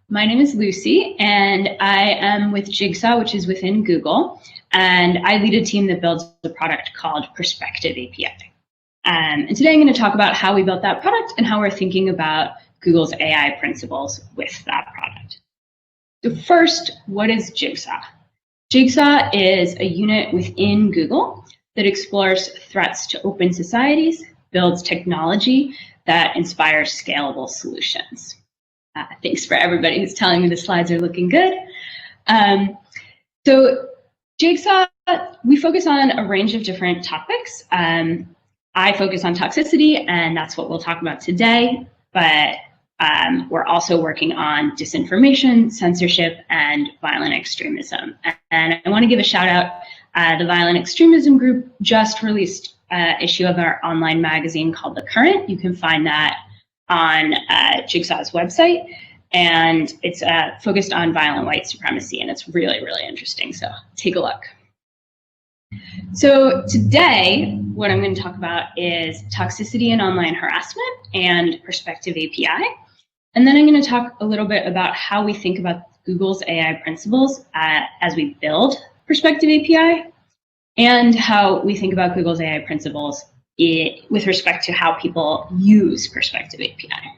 My name is Lucy, and I am with Jigsaw, which is within Google, and I lead a team that builds a product called Perspective API. And today I'm going to talk about how we built that product and how we're thinking about Google's AI principles with that product. So first, what is Jigsaw? Jigsaw is a unit within Google that explores threats to open societies, builds technology that inspires scalable solutions. Thanks for everybody who's telling me the slides are looking good. So Jigsaw, we focus on a range of different topics. I focus on toxicity, and that's what we'll talk about today, but we're also working on disinformation, censorship, and violent extremism. And I want to give a shout out. The Violent Extremism Group just released an issue of our online magazine called The Current. You can find that on Jigsaw's website, and it's focused on violent white supremacy, and it's really, really interesting, so take a look. So today, what I'm going to talk about is toxicity and online harassment and Perspective API, and then I'm going to talk a little bit about how we think about Google's AI principles as we build Perspective API, and how we think about Google's AI principles with respect to how people use Perspective API.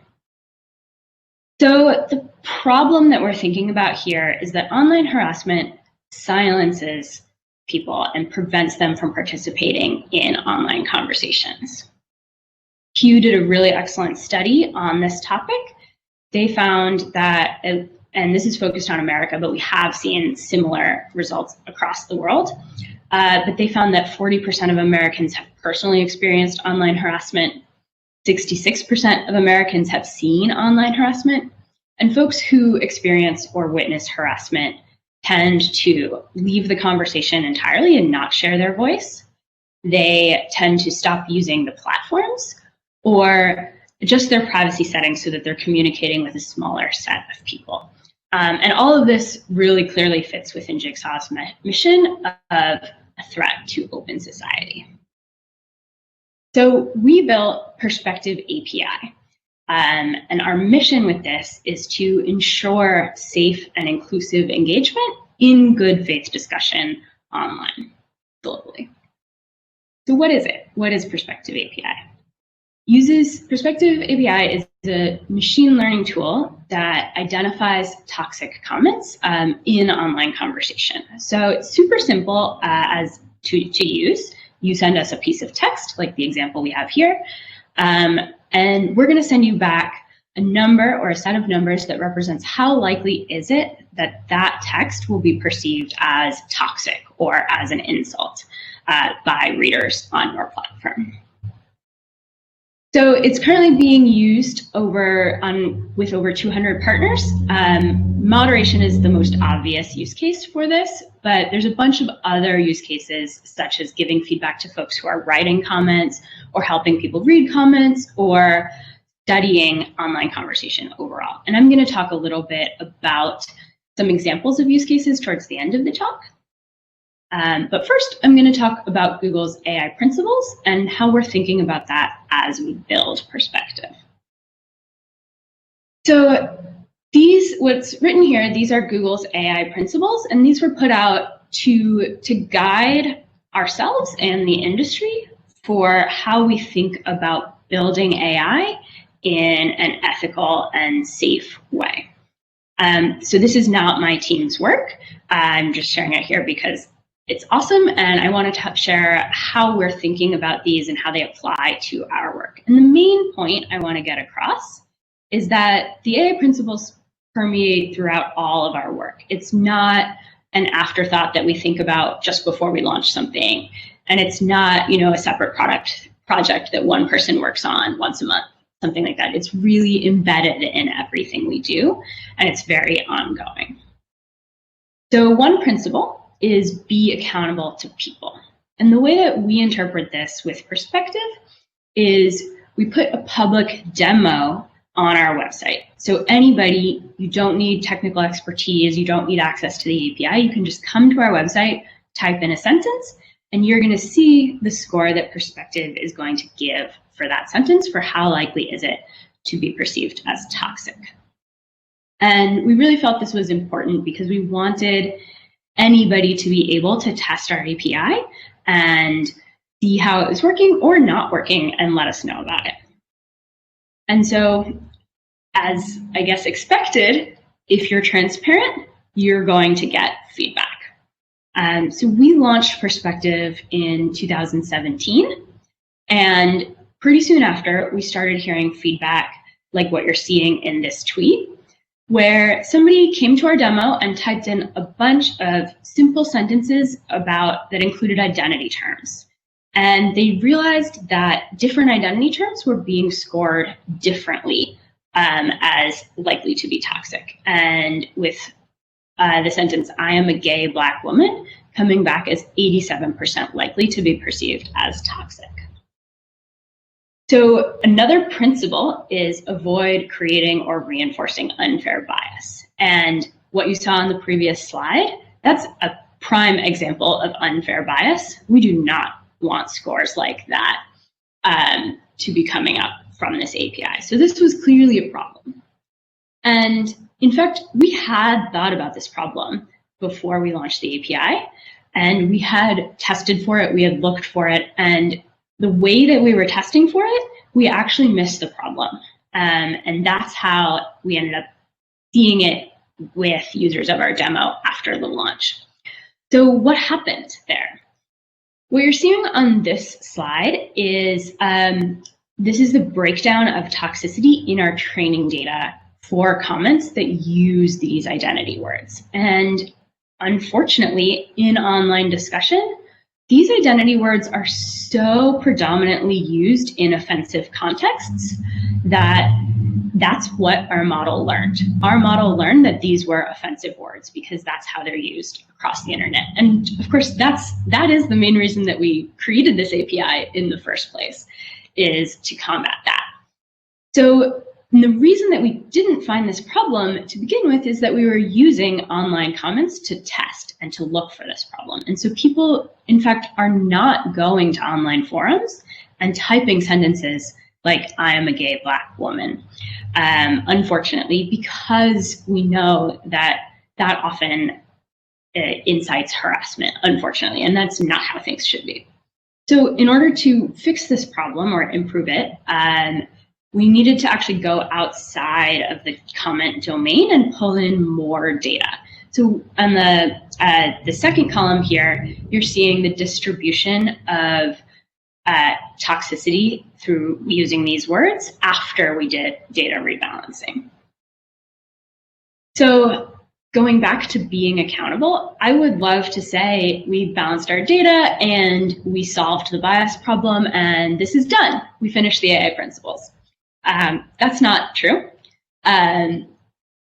So the problem that we're thinking about here is that online harassment silences people and prevents them from participating in online conversations. Pew did a really excellent study on this topic. They found that, and this is focused on America, but we have seen similar results across the world. But they found that 40% of Americans have personally experienced online harassment, 66% of Americans have seen online harassment, and folks who experience or witness harassment tend to leave the conversation entirely and not share their voice. They tend to stop using the platforms or adjust their privacy settings so that they're communicating with a smaller set of people. And all of this really clearly fits within Jigsaw's mission of a threat to open society. So we built Perspective API, and our mission with this is to ensure safe and inclusive engagement in good faith discussion online globally. So what is it? What is Perspective API? Perspective API is a machine learning tool that identifies toxic comments in online conversation. So it's super simple as to use. You send us a piece of text, like the example we have here, and we're going to send you back a number or a set of numbers that represents how likely is it that that text will be perceived as toxic or as an insult by readers on your platform. So it's currently being used with over 200 partners. Moderation is the most obvious use case for this, but there's a bunch of other use cases, such as giving feedback to folks who are writing comments or helping people read comments or studying online conversation overall. And I'm going to talk a little bit about some examples of use cases towards the end of the talk. But first, I'm going to talk about Google's AI principles and how we're thinking about that as we build Perspective. So what's written here, these are Google's AI principles, and these were put out to guide ourselves and the industry for how we think about building AI in an ethical and safe way. So this is not my team's work. I'm just sharing it here because it's awesome, and I want to share how we're thinking about these and how they apply to our work. And the main point I want to get across is that the AI principles permeate throughout all of our work. It's not an afterthought that we think about just before we launch something, and it's not, a separate project that one person works on once a month, something like that. It's really embedded in everything we do, and it's very ongoing. So one principle is be accountable to people. And the way that we interpret this with Perspective is we put a public demo on our website. So anybody, you don't need technical expertise, you don't need access to the API, you can just come to our website, type in a sentence, and you're going to see the score that Perspective is going to give for that sentence for how likely is it to be perceived as toxic. And we really felt this was important because we wanted anybody to be able to test our API and see how it was working or not working and let us know about it. And so, as I guess expected, if you're transparent, you're going to get feedback. So we launched Perspective in 2017, and pretty soon after, we started hearing feedback like what you're seeing in this tweet, where somebody came to our demo and typed in a bunch of simple sentences that included identity terms. And they realized that different identity terms were being scored differently as likely to be toxic. And with the sentence, "I am a gay Black woman," coming back as 87% likely to be perceived as toxic. So another principle is avoid creating or reinforcing unfair bias. And what you saw on the previous slide, that's a prime example of unfair bias. We do not want scores like that to be coming up from this API. So this was clearly a problem. And in fact, we had thought about this problem before we launched the API, and we had tested for it, we had looked for it, and the way that we were testing for it, we actually missed the problem. And that's how we ended up seeing it with users of our demo after the launch. So what happened there? What you're seeing on this slide is this is the breakdown of toxicity in our training data for comments that use these identity words. And unfortunately, in online discussion, these identity words are so predominantly used in offensive contexts that that's what our model learned. Our model learned that these were offensive words because that's how they're used across the internet. And of course, that is the main reason that we created this API in the first place, is to combat that. So the reason that we didn't find this problem to begin with is that we were using online comments to test and to look for this problem. And so people, in fact, are not going to online forums and typing sentences like, "I am a gay Black woman," unfortunately, because we know that that often incites harassment, unfortunately, and that's not how things should be. So in order to fix this problem or improve it, we needed to actually go outside of the comment domain and pull in more data. So on the second column here, you're seeing the distribution of toxicity through using these words after we did data rebalancing. So going back to being accountable, I would love to say we balanced our data and we solved the bias problem and this is done. We finished the AI principles. That's not true.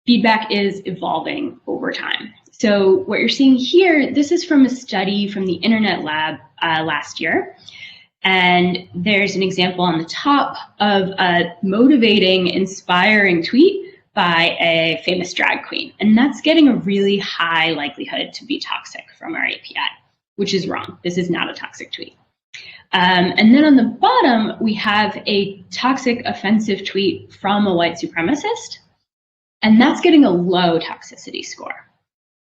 Feedback is evolving over time. So what you're seeing here, this is from a study from the Internet Lab last year. And there's an example on the top of a motivating, inspiring tweet by a famous drag queen. And that's getting a really high likelihood to be toxic from our API, which is wrong. This is not a toxic tweet. And then on the bottom, we have a toxic offensive tweet from a white supremacist, and that's getting a low toxicity score.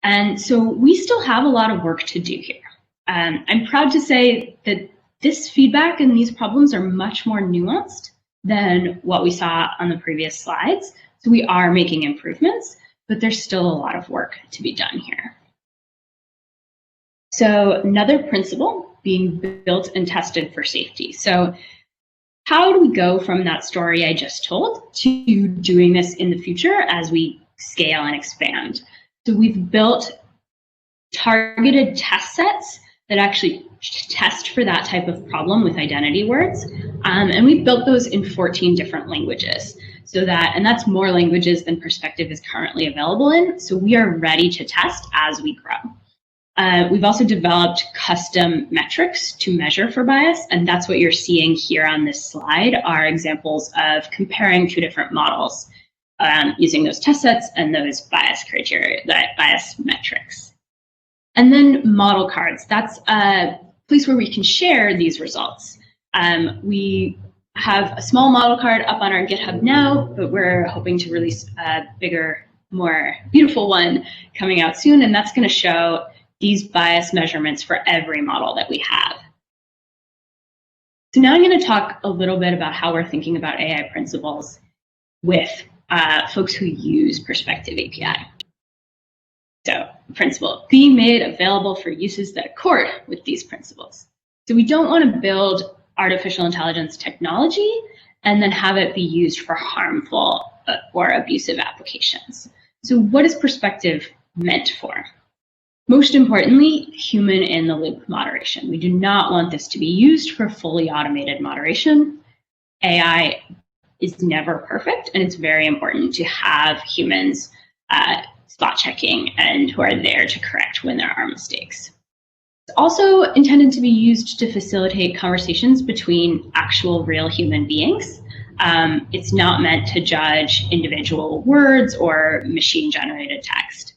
And so we still have a lot of work to do here. I'm proud to say that this feedback and these problems are much more nuanced than what we saw on the previous slides. So we are making improvements, but there's still a lot of work to be done here. So another principle, being built and tested for safety. So how do we go from that story I just told to doing this in the future as we scale and expand? So we've built targeted test sets that actually test for that type of problem with identity words. And we've built those in 14 different languages. So that, and that's more languages than Perspective is currently available in. So we are ready to test as we grow. We've also developed custom metrics to measure for bias, and that's what you're seeing here on this slide are examples of comparing two different models using those test sets and those bias criteria, that bias metrics. And then model cards, that's a place where we can share these results. We have a small model card up on our GitHub now, but we're hoping to release a bigger more beautiful one coming out soon, and that's going to show these bias measurements for every model that we have. So now I'm going to talk a little bit about how we're thinking about AI principles with folks who use Perspective API. So, principle, being made available for uses that accord with these principles. So we don't want to build artificial intelligence technology and then have it be used for harmful or abusive applications. So what is Perspective meant for? Most importantly, human in the loop moderation. We do not want this to be used for fully automated moderation. AI is never perfect, and it's very important to have humans spot checking and who are there to correct when there are mistakes. It's also intended to be used to facilitate conversations between actual real human beings. It's not meant to judge individual words or machine-generated text.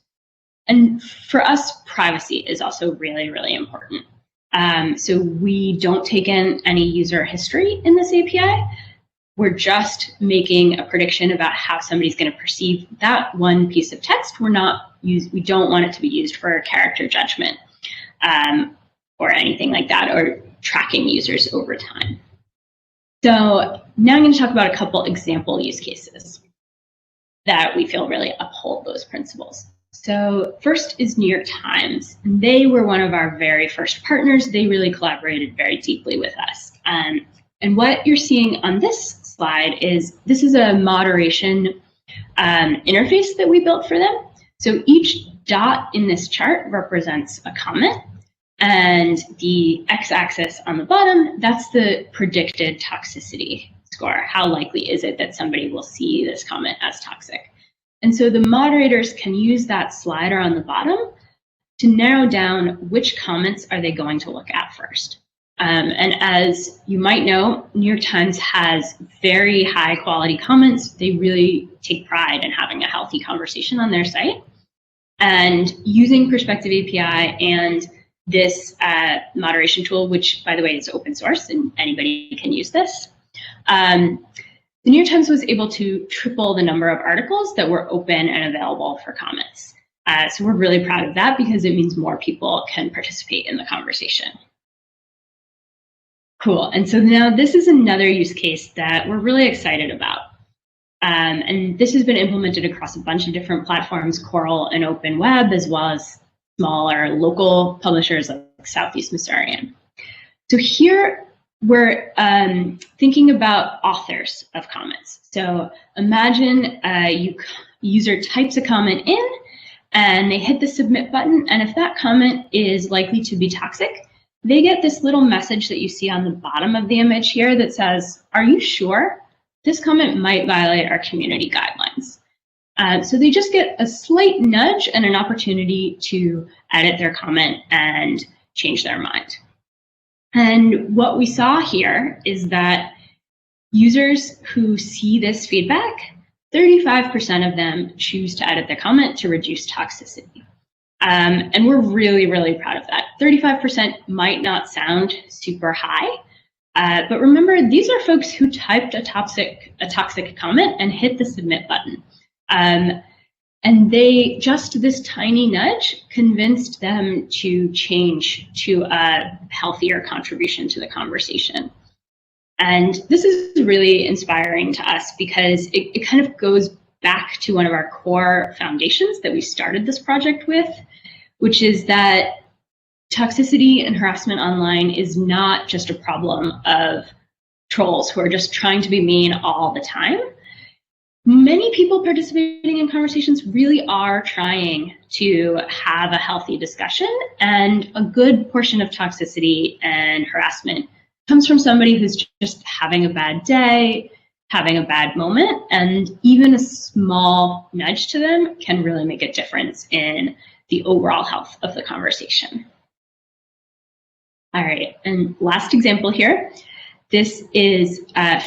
And for us, privacy is also really, really important. So we don't take in any user history in this API. We're just making a prediction about how somebody's going to perceive that one piece of text. We don't want it to be used for character judgment or anything like that, or tracking users over time. So now I'm going to talk about a couple example use cases that we feel really uphold those principles. So first is New York Times. They were one of our very first partners. They really collaborated very deeply with us. And what you're seeing on this slide is this is a moderation interface that we built for them. So each dot in this chart represents a comment, and the x-axis on the bottom, that's the predicted toxicity score. How likely is it that somebody will see this comment as toxic? And so the moderators can use that slider on the bottom to narrow down which comments are they going to look at first. And as you might know, New York Times has very high quality comments. They really take pride in having a healthy conversation on their site. And using Perspective API and this moderation tool, which by the way is open source and anybody can use this, the New York Times was able to triple the number of articles that were open and available for comments. So we're really proud of that because it means more people can participate in the conversation. Cool, and so now this is another use case that we're really excited about. And this has been implemented across a bunch of different platforms, Coral and Open Web, as well as smaller local publishers like Southeast Missourian. So here we're thinking about authors of comments. So imagine a user types a comment in and they hit the submit button, and if that comment is likely to be toxic, they get this little message that you see on the bottom of the image here that says, are you sure? This comment might violate our community guidelines. So they just get a slight nudge and an opportunity to edit their comment and change their mind. And what we saw here is that users who see this feedback, 35% of them choose to edit their comment to reduce toxicity. And we're really, really proud of that. 35% might not sound super high, but remember, these are folks who typed a toxic comment and hit the submit button. And they, just this tiny nudge convinced them to change to a healthier contribution to the conversation. And this is really inspiring to us because it kind of goes back to one of our core foundations that we started this project with, which is that toxicity and harassment online is not just a problem of trolls who are just trying to be mean all the time. Many people participating in conversations really are trying to have a healthy discussion, and a good portion of toxicity and harassment comes from somebody who's just having a bad day, having a bad moment, and even a small nudge to them can really make a difference in the overall health of the conversation. All right, and last example here. This is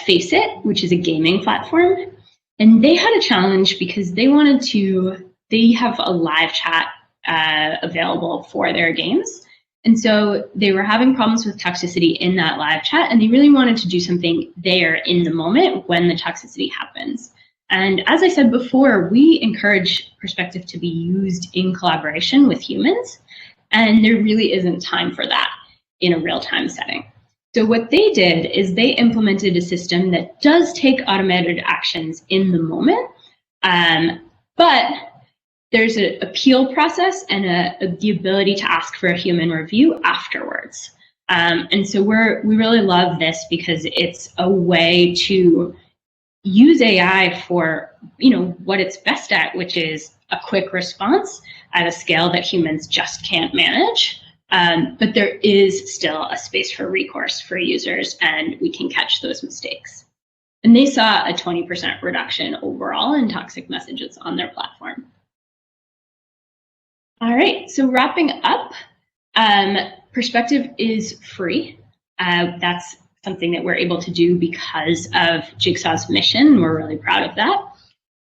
Face It, which is a gaming platform. And they had a challenge because they have a live chat available for their games. And so they were having problems with toxicity in that live chat, and they really wanted to do something there in the moment when the toxicity happens. And as I said before, we encourage Perspective to be used in collaboration with humans, and there really isn't time for that in a real-time setting. So what they did is they implemented a system that does take automated actions in the moment, but there's an appeal process and the ability to ask for a human review afterwards. And so we really love this because it's a way to use AI for what it's best at, which is a quick response at a scale that humans just can't manage. But there is still a space for recourse for users, and we can catch those mistakes. And they saw a 20% reduction overall in toxic messages on their platform. All right, so wrapping up, Perspective is free. That's something that we're able to do because of Jigsaw's mission. We're really proud of that.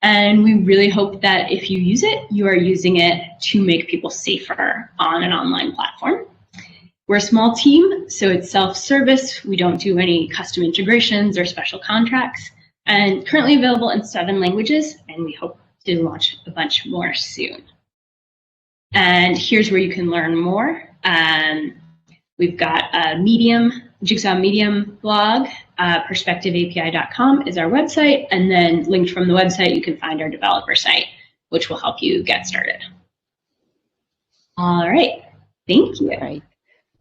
And we really hope that if you use it, you are using it to make people safer on an online platform. We're a small team, so it's self-service. We don't do any custom integrations or special contracts, and currently available in 7 languages, and we hope to launch a bunch more soon. And here's where you can learn more. We've got a Medium, Jigsaw Medium blog. PerspectiveAPI.com is our website, and then linked from the website, you can find our developer site, which will help you get started. All right, thank you. Right.